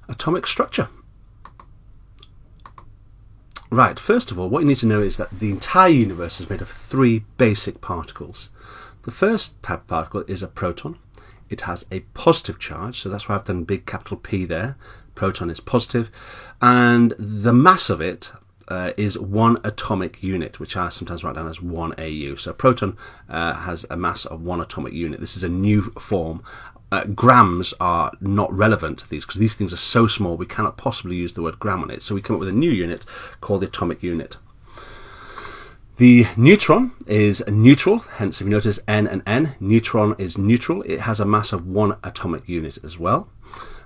atomic structure. Right, first of all, what you need to know is that the entire universe is made of three basic particles. The first type of particle is a proton. It has a positive charge, so that's why I've done big capital P there. Proton is positive, and the mass of it is 1 atomic unit, which I sometimes write down as 1 AU. So a proton has a mass of 1 atomic unit. This is a new form. Grams are not relevant to these because these things are so small we cannot possibly use the word gram on it. So we come up with a new unit called the atomic unit. The neutron is neutral, hence if you notice N and N, neutron is neutral. It has a mass of 1 atomic unit as well.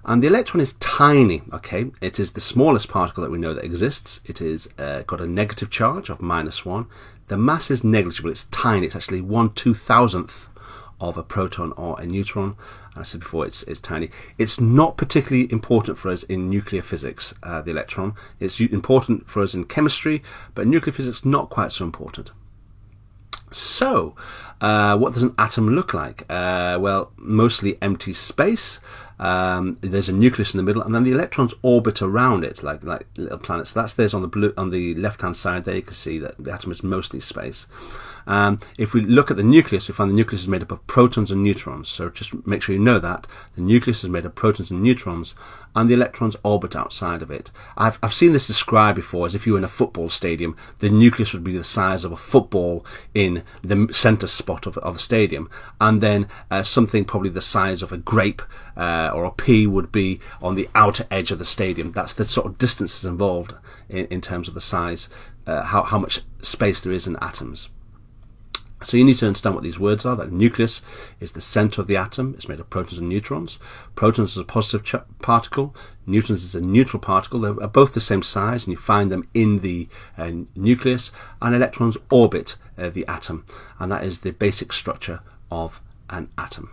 And the electron is tiny, okay? It is the smallest particle that we know that exists. It is got a negative charge of -1. The mass is negligible, it's tiny, it's actually 1/2000th of a proton or a neutron. And I said before, it's tiny. It's not particularly important for us in nuclear physics, the electron. It's important for us in chemistry, but in nuclear physics, not quite so important. So, what does an atom look like? Well, mostly empty space. There's a nucleus in the middle, and then the electrons orbit around it like little planets. So that's there's on the left-hand side there. You can see that the atom is mostly space. If we look at the nucleus, we find the nucleus is made up of protons and neutrons. So just make sure you know that the nucleus is made of protons and neutrons, and the electrons orbit outside of it. I've seen this described before as if you were in a football stadium. The nucleus would be the size of a football in the centre spot of the stadium, and then something probably the size of a grape or a pea would be on the outer edge of the stadium. That's the sort of distances involved in terms of the size, how much space there is in atoms. So you need to understand what these words are. That the nucleus is the centre of the atom. It's made of protons and neutrons. Protons is a positive particle. Neutrons is a neutral particle. They're both the same size, and you find them in the nucleus. And electrons orbit the atom, and that is the basic structure of an atom.